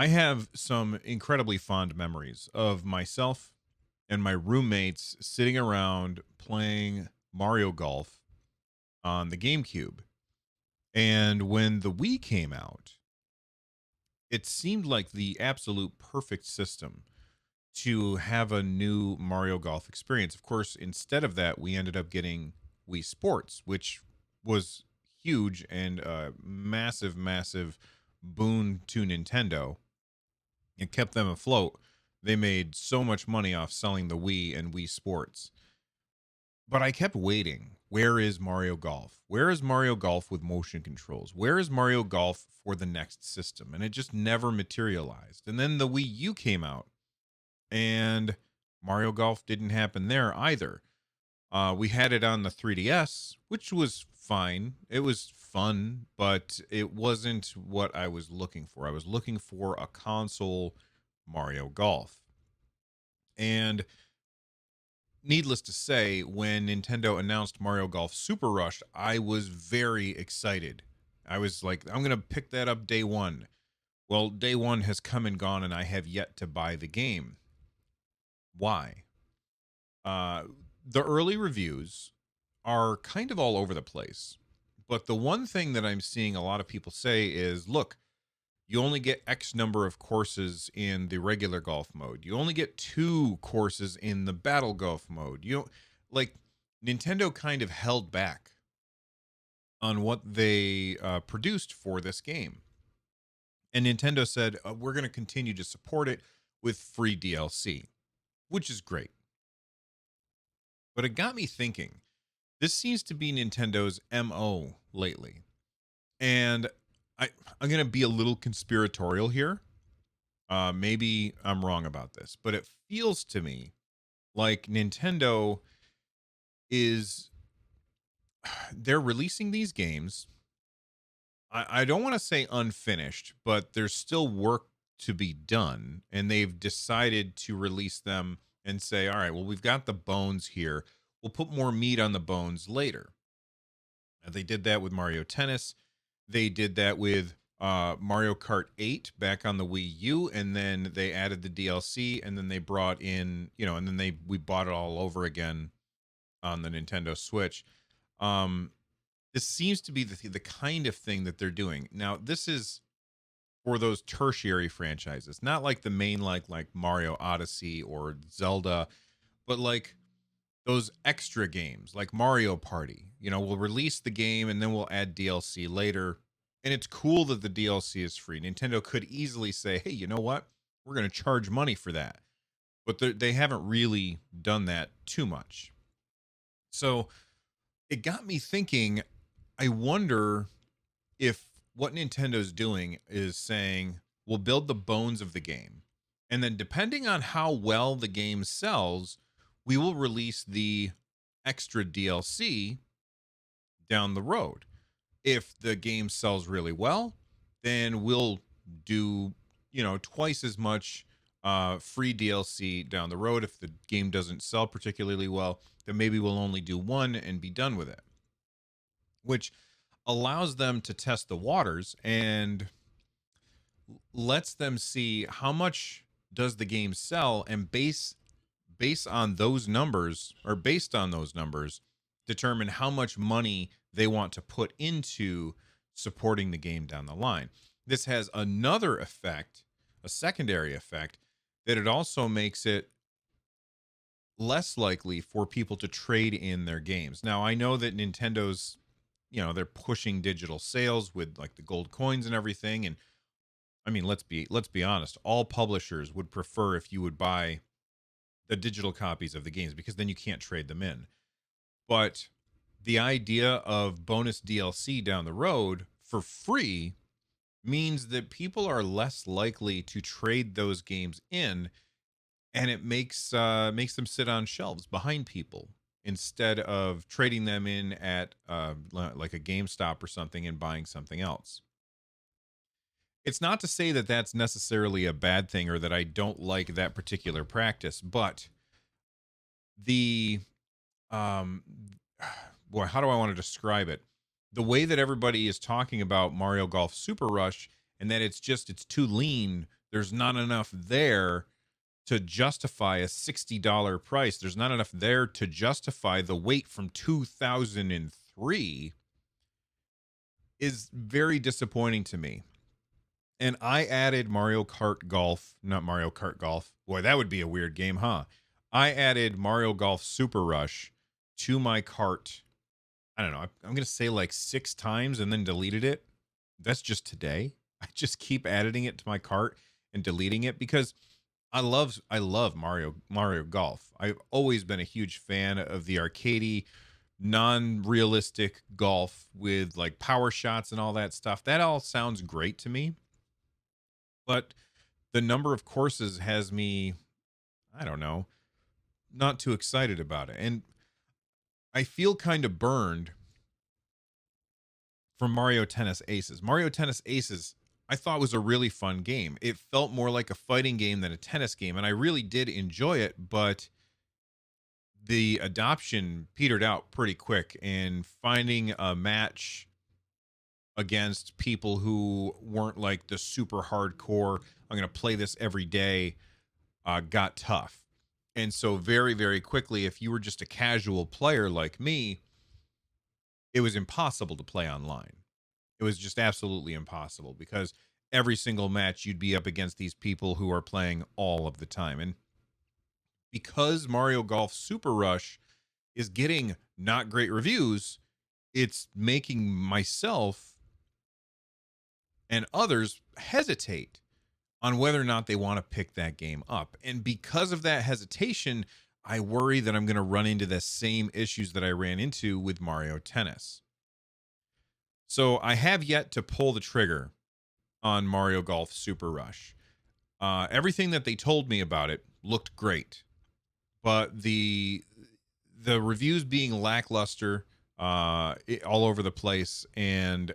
I have some incredibly fond memories of myself and my roommates sitting around playing Mario Golf on the GameCube. And when the Wii came out, it seemed like the absolute perfect system to have a new Mario Golf experience. Of course, instead of that, we ended up getting Wii Sports, which was huge and a massive, massive boon to Nintendo. It kept them afloat. They made so much money off selling the Wii and Wii Sports. But I kept waiting. Where is Mario Golf? Where is Mario Golf with motion controls? Where is Mario Golf for the next system? And it just never materialized. And then the Wii U came out, and Mario Golf didn't happen there either. We had it on the 3DS, which was fine. It was fun, but it wasn't what I was looking for. I was looking for a console Mario Golf. And needless to say, when Nintendo announced Mario Golf Super Rush, I was very excited. I was like, I'm going to pick that up day one. Well, day one has come and gone, and I have yet to buy the game. Why? Uh, the early reviews are kind of all over the place. But the one thing that I'm seeing a lot of people say is, look, you only get X number of courses in the regular golf mode. You only get two courses in the battle golf mode. You don't like Nintendo kind of held back on what they produced for this game. And Nintendo said, we're going to continue to support it with free DLC, which is great. But it got me thinking, this seems to be Nintendo's MO lately. And I'm going to be a little conspiratorial here. Maybe I'm wrong about this, but it feels to me like Nintendo is they're releasing these games. I don't want to say unfinished, but there's still work to be done, and they've decided to release them and say, all right, well, we've got the bones here. We'll put more meat on the bones later. They did that with Mario Tennis. They did that with Mario Kart 8 back on the Wii U, and then they added the DLC, and then they brought in, and then we bought it all over again on the Nintendo Switch. This seems to be the kind of thing that they're doing. Now, this is for those tertiary franchises, not like the main like Mario Odyssey or Zelda, but like those extra games like Mario Party. We'll release the game and then we'll add DLC later. And it's cool that the DLC is free. Nintendo could easily say, hey, you know what? We're going to charge money for that. But they haven't really done that too much. So it got me thinking, I wonder if what Nintendo's doing is saying, we'll build the bones of the game. And then depending on how well the game sells, we will release the extra DLC down the road. If the game sells really well, then we'll do, twice as much free DLC down the road. If the game doesn't sell particularly well, then maybe we'll only do one and be done with it, which allows them to test the waters and lets them see how much does the game sell, and based on those numbers, or based on those numbers, determine how much money they want to put into supporting the game down the line. This has another effect, a secondary effect, that it also makes it less likely for people to trade in their games. Now, I know that Nintendo's, they're pushing digital sales with like the gold coins and everything. And I mean, let's be honest, all publishers would prefer if you would buy the digital copies of the games, because then you can't trade them in. But the idea of bonus DLC down the road for free means that people are less likely to trade those games in, and it makes them sit on shelves behind people instead of trading them in at like a GameStop or something and buying something else. It's not to say that that's necessarily a bad thing or that I don't like that particular practice, but the um boy, how do I want to describe it? The way that everybody is talking about Mario Golf Super Rush, and that it's too lean There's not enough there to justify a $60 price. There's not enough there to justify the wait from 2003 is very disappointing to me. And I added Mario Kart Golf, not Mario Kart Golf. Boy, that would be a weird game, huh? I added Mario Golf Super Rush to my cart. I don't know. I'm going to say like 6 times and then deleted it. That's just today. I just keep adding it to my cart and deleting it because I love Mario Golf. I've always been a huge fan of the arcadey, non-realistic golf with like power shots and all that stuff. That all sounds great to me, but the number of courses has me, I don't know, not too excited about it. And I feel kind of burned from Mario Tennis Aces. Mario Tennis Aces, I thought was a really fun game. It felt more like a fighting game than a tennis game, and I really did enjoy it, but the adoption petered out pretty quick, and finding a match against people who weren't like the super hardcore, I'm going to play this every day, got tough. And so very, very quickly, if you were just a casual player like me, it was impossible to play online. It was just absolutely impossible because every single match you'd be up against these people who are playing all of the time. And because Mario Golf Super Rush is getting not great reviews, it's making myself and others hesitate on whether or not they want to pick that game up. And because of that hesitation, I worry that I'm going to run into the same issues that I ran into with Mario Tennis. So I have yet to pull the trigger on Mario Golf Super Rush. Everything that they told me about it looked great, but the reviews being lackluster, all over the place, and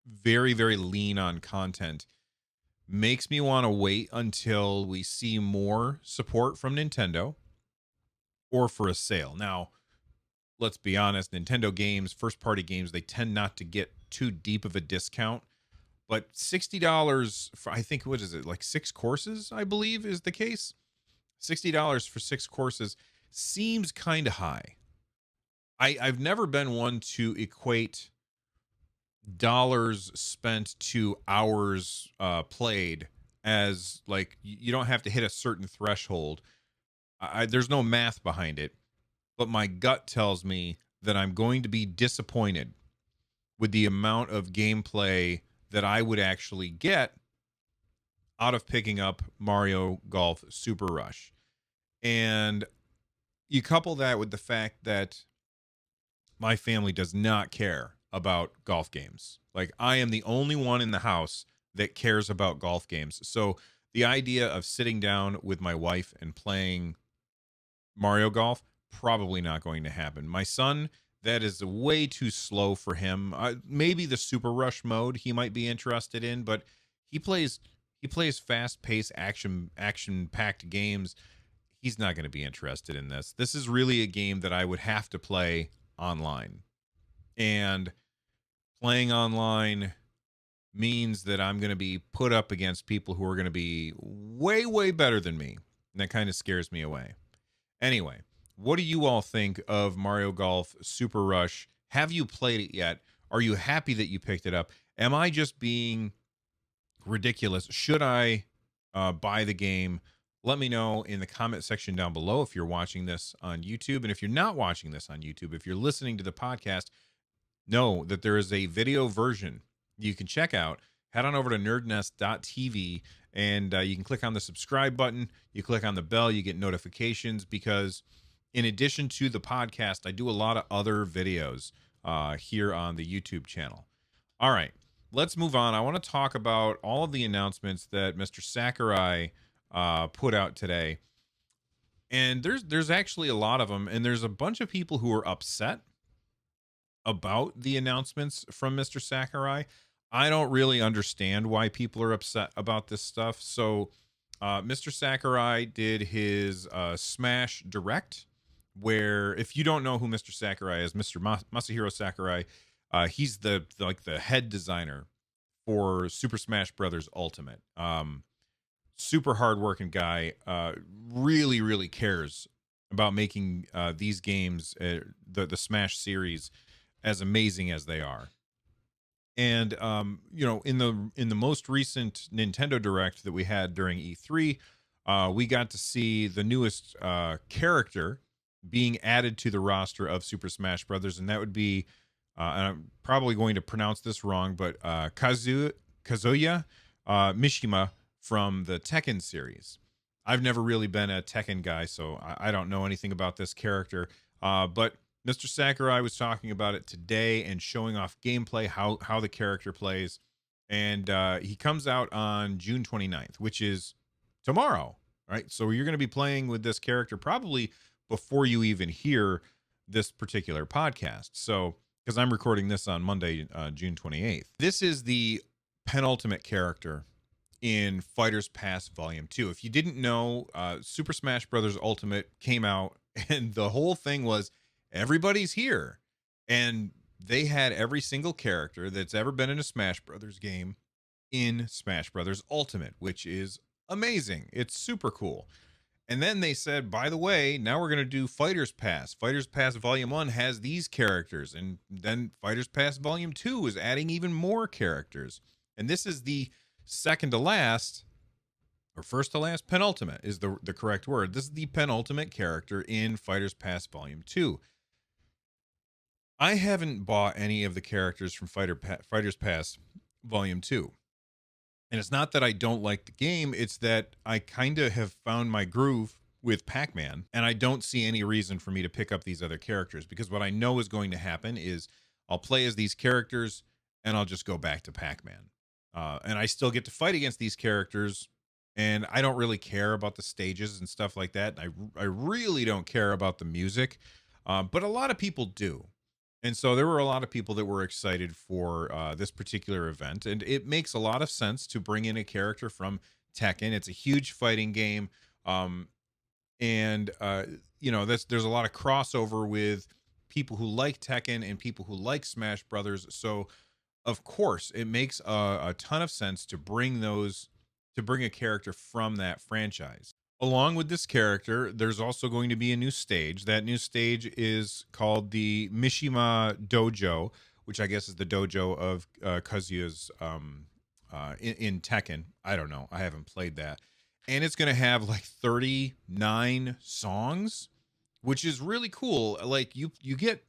very, very lean on content makes me want to wait until we see more support from Nintendo or for a sale. Now, let's be honest, Nintendo games, first party games, they tend not to get too deep of a discount. But $60 for, I think, what is it, like 6 courses, I believe is the case. $60 for 6 courses seems kind of high. I've never been one to equate dollars spent to hours played as like you don't have to hit a certain threshold. There's no math behind it, but my gut tells me that I'm going to be disappointed with the amount of gameplay that I would actually get out of picking up Mario Golf Super Rush. And you couple that with the fact that my family does not care about golf games. Like, I am the only one in the house that cares about golf games. So the idea of sitting down with my wife and playing Mario Golf, probably not going to happen. My son, that is way too slow for him. Maybe the Super Rush mode he might be interested in, but he plays fast-paced action-packed games. He's not going to be interested in this. This is really a game that I would have to play online. And playing online means that I'm going to be put up against people who are going to be way, way better than me. And that kind of scares me away. Anyway, what do you all think of Mario Golf Super Rush? Have you played it yet? Are you happy that you picked it up? Am I just being ridiculous? Should I buy the game? Let me know in the comment section down below if you're watching this on YouTube. And if you're not watching this on YouTube, if you're listening to the podcast, know that there is a video version you can check out. Head on over to nerdnest.tv and you can click on the subscribe button. You click on the bell, you get notifications, because in addition to the podcast, I do a lot of other videos here on the YouTube channel. All right, let's move on. I want to talk about all of the announcements that Mr. Sakurai put out today. And there's actually a lot of them, and there's a bunch of people who are upset about the announcements from Mr. Sakurai. I don't really understand why people are upset about this stuff. So Mr. Sakurai did his Smash Direct, where, if you don't know who Mr. Sakurai is, Mr. Masahiro Sakurai, he's the head designer for Super Smash Brothers Ultimate. Super hardworking guy. Really, really cares about making these games, the Smash series, as amazing as they are. And in the most recent Nintendo Direct that we had during E3, we got to see the newest character being added to the roster of Super Smash Brothers, and that would be, and I'm probably going to pronounce this wrong, but Kazuya Mishima from the Tekken series. I've never really been a Tekken guy, so I don't know anything about this character. But Mr. Sakurai was talking about it today and showing off gameplay, how the character plays. And he comes out on June 29th, which is tomorrow, right? So you're going to be playing with this character probably before you even hear this particular podcast. So, because I'm recording this on Monday, June 28th. This is the penultimate character in Fighters Pass Volume 2. If you didn't know, Super Smash Brothers Ultimate came out, and the whole thing was everybody's here. And they had every single character that's ever been in a Smash Brothers game in Smash Brothers Ultimate, which is amazing. It's super cool. And then they said, by the way, now we're going to do Fighters Pass. Fighters Pass Volume 1 has these characters. And then Fighters Pass Volume 2 is adding even more characters. And this is the second to last, or first to last, penultimate is the correct word. This is the penultimate character in Fighters Pass Volume 2. I haven't bought any of the characters from Fighters Pass Volume 2. And it's not that I don't like the game, it's that I kind of have found my groove with Pac-Man, and I don't see any reason for me to pick up these other characters, because what I know is going to happen is I'll play as these characters and I'll just go back to Pac-Man. And I still get to fight against these characters, and I don't really care about the stages and stuff like that. I really don't care about the music, but a lot of people do. And so there were a lot of people that were excited for this particular event, and it makes a lot of sense to bring in a character from Tekken. It's a huge fighting game, and there's a lot of crossover with people who like Tekken and people who like Smash Brothers. So of course it makes a ton of sense to bring a character from that franchise. Along with this character, there's also going to be a new stage. That new stage is called the Mishima Dojo, which I guess is the dojo of Kazuya's in Tekken. I don't know. I haven't played that. And it's going to have like 39 songs, which is really cool. Like you get,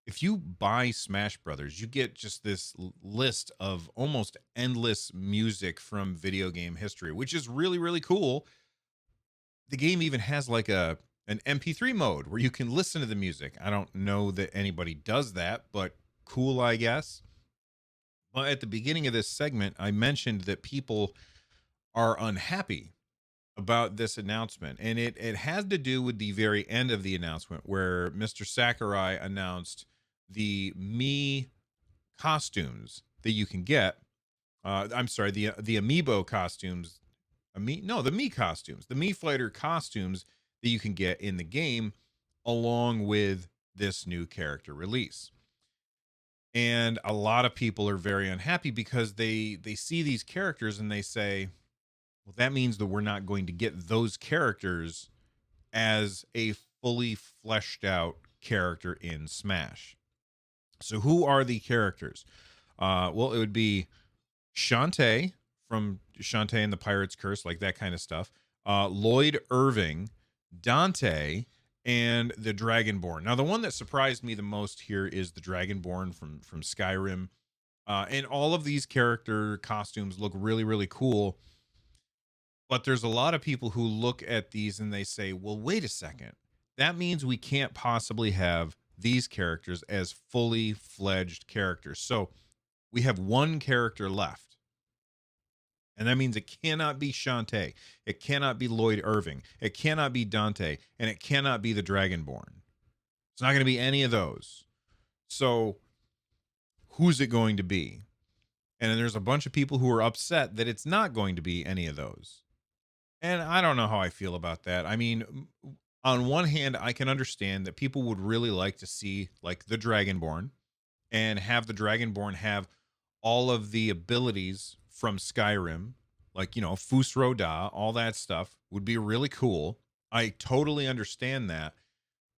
if you buy Smash Brothers, you get just this list of almost endless music from video game history, which is really, really cool. The game even has like an MP3 mode where you can listen to the music. I don't know that anybody does that, but cool, I guess. But at the beginning of this segment, I mentioned that people are unhappy about this announcement. And it had to do with the very end of the announcement where Mr. Sakurai announced the Mii costumes that you can get. I'm sorry, the amiibo costumes. The Mii costumes, the Mii Fighter costumes that you can get in the game, along with this new character release. And a lot of people are very unhappy because they see these characters and they say, well, that means that we're not going to get those characters as a fully fleshed out character in Smash. So who are the characters? Well, it would be Shantae from Shantae and the Pirate's Curse, like that kind of stuff. Lloyd Irving, Dante, and the Dragonborn. Now, the one that surprised me the most here is the Dragonborn from Skyrim. And all of these character costumes look really, really cool. But there's a lot of people who look at these and they say, well, wait a second. That means we can't possibly have these characters as fully fledged characters. So we have one character left. And that means it cannot be Shantae. It cannot be Lloyd Irving. It cannot be Dante. And it cannot be the Dragonborn. It's not going to be any of those. So who's it going to be? And then there's a bunch of people who are upset that it's not going to be any of those. And I don't know how I feel about that. I mean, on one hand, I can understand that people would really like to see like the Dragonborn and have the Dragonborn have all of the abilities from Skyrim, like, Fus Ro Dah, all that stuff would be really cool. I totally understand that,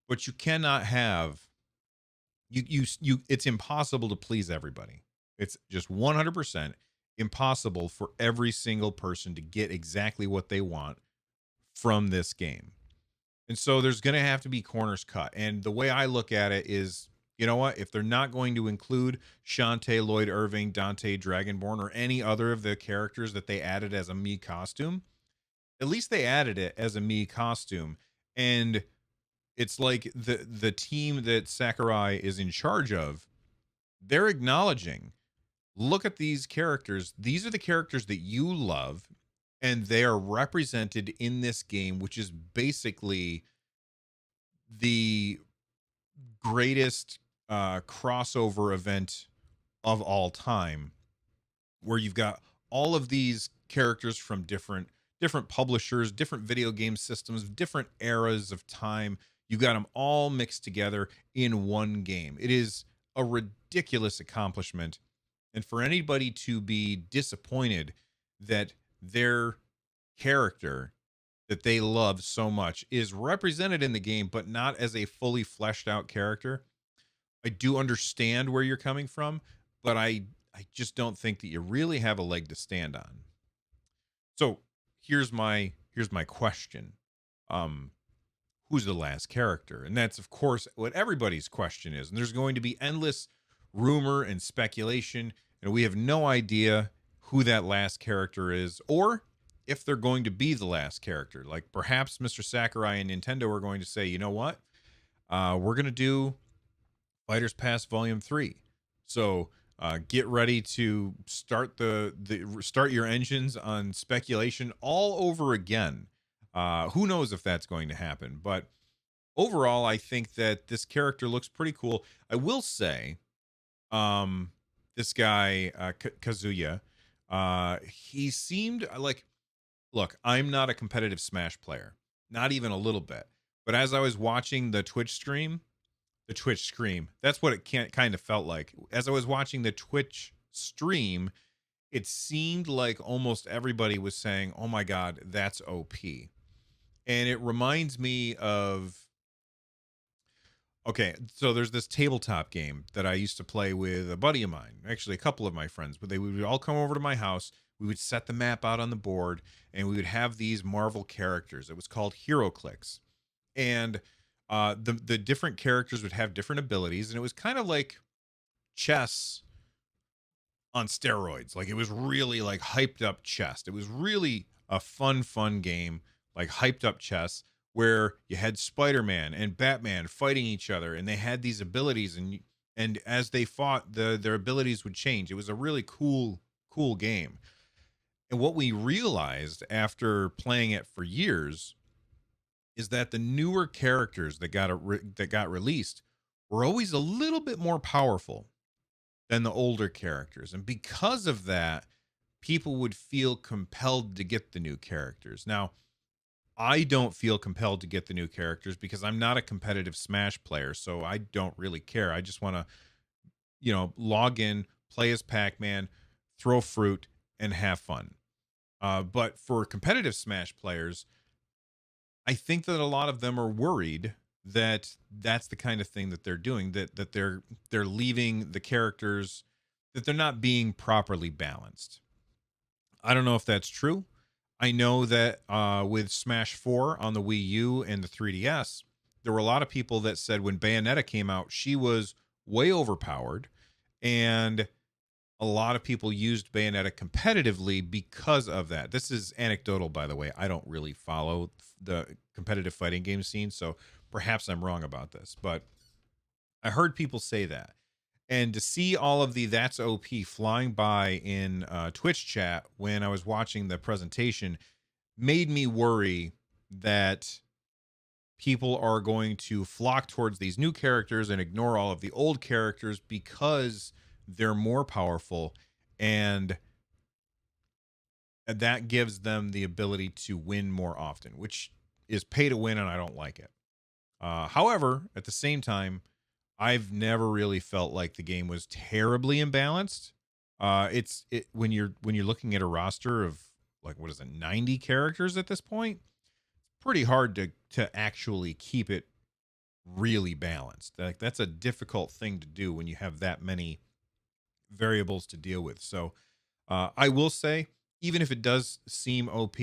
but you cannot have it's impossible to please everybody. It's just 100% impossible for every single person to get exactly what they want from this game. And so there's going to have to be corners cut. And the way I look at it is, you know what? If they're not going to include Shantae, Lloyd Irving, Dante Dragonborn, or any other of the characters that they added as a Mii costume, at least they added it as a Mii costume. And it's like the team that Sakurai is in charge of, they're acknowledging, look at these characters. These are the characters that you love, and they are represented in this game, which is basically the greatest crossover event of all time, where you've got all of these characters from different publishers, different video game systems, different eras of time. You got them all mixed together in one game. It is a ridiculous accomplishment. And for anybody to be disappointed that their character that they love so much is represented in the game, but not as a fully fleshed out character, I do understand where you're coming from, but I just don't think that you really have a leg to stand on. So here's my question. Um, who's the last character? And that's of course what everybody's question is. And there's going to be endless rumor and speculation, and we have no idea who that last character is, or if they're going to be the last character. Like perhaps Mr. Sakurai and Nintendo are going to say, you know what? We're going to do Fighters Pass Volume 3. So get ready to start your engines on speculation all over again. Who knows if that's going to happen? But overall, I think that this character looks pretty cool. I will say, this guy Kazuya, he seemed like. Look, I'm not a competitive Smash player, not even a little bit. But as I was watching the Twitch stream, that's what it kind of felt like. As I was watching the Twitch stream, it seemed like almost everybody was saying, "Oh my God, that's OP," and it reminds me of. Okay, so there's this tabletop game that I used to play with a buddy of mine, actually a couple of my friends, but they would all come over to my house. We would set the map out on the board, and we would have these Marvel characters. It was called HeroClix, and the different characters would have different abilities, and it was kind of like chess on steroids. Like it was really like hyped up chess. It was really a fun game, like hyped up chess, where you had Spider-Man and Batman fighting each other, and they had these abilities, and as they fought, their abilities would change. It was a really cool game. And what we realized after playing it for years is that the newer characters that got released were always a little bit more powerful than the older characters. And because of that, people would feel compelled to get the new characters. Now, I don't feel compelled to get the new characters because I'm not a competitive Smash player, so I don't really care. I just want to, log in, play as Pac-Man, throw fruit, and have fun. But for competitive Smash players, I think that a lot of them are worried that that's the kind of thing that they're doing, that they're leaving the characters, that they're not being properly balanced. I don't know if that's true. I know that with Smash 4 on the Wii U and the 3DS, there were a lot of people that said when Bayonetta came out, she was way overpowered, and a lot of people used Bayonetta competitively because of that. This is anecdotal, by the way. I don't really follow the competitive fighting game scene, so perhaps I'm wrong about this, but I heard people say that. And to see all of the "that's OP" flying by in Twitch chat when I was watching the presentation made me worry that people are going to flock towards these new characters and ignore all of the old characters because they're more powerful, and that gives them the ability to win more often, which is pay to win, and I don't like it. However, at the same time, I've never really felt like the game was terribly imbalanced. When you're looking at a roster of, like, what is it, 90 characters at this point, pretty hard to actually keep it really balanced. Like, that's a difficult thing to do when you have that many variables to deal with. So I will say, even if it does seem OP,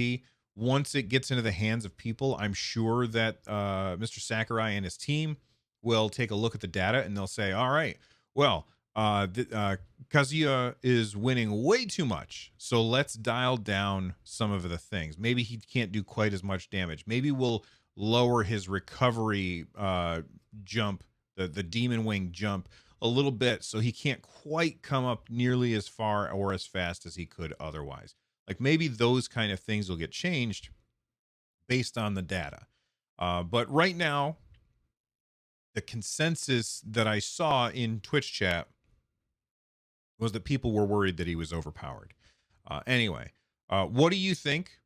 once it gets into the hands of people, I'm sure that Mr. Sakurai and his team will take a look at the data and they'll say, all right, well, Kazuya is winning way too much. So let's dial down some of the things. Maybe he can't do quite as much damage. Maybe we'll lower his recovery jump, the demon wing jump, a little bit, so he can't quite come up nearly as far or as fast as he could otherwise. Like, maybe those kind of things will get changed based on the data. But right now, the consensus that I saw in Twitch chat was that people were worried that he was overpowered. Anyway, what do you think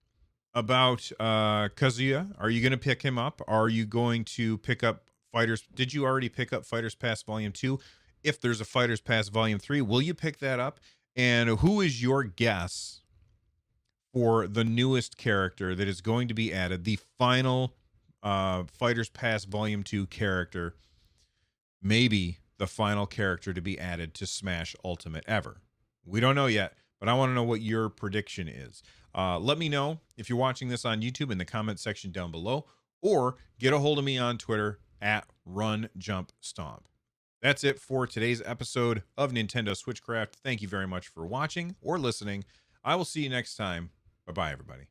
about Kazuya? Are you going to pick him up? Are you going to pick up Fighters? Did you already pick up Fighters Pass Volume 2? If there's a Fighters Pass Volume 3, will you pick that up? And who is your guess for the newest character that is going to be added, the final Fighters Pass Volume 2 character, maybe the final character to be added to Smash Ultimate ever? We don't know yet, but I want to know what your prediction is. Let me know if you're watching this on YouTube in the comment section down below, or get a hold of me on Twitter at RunJumpStomp. That's it for today's episode of Nintendo Switchcraft. Thank you very much for watching or listening. I will see you next time. Bye-bye, everybody.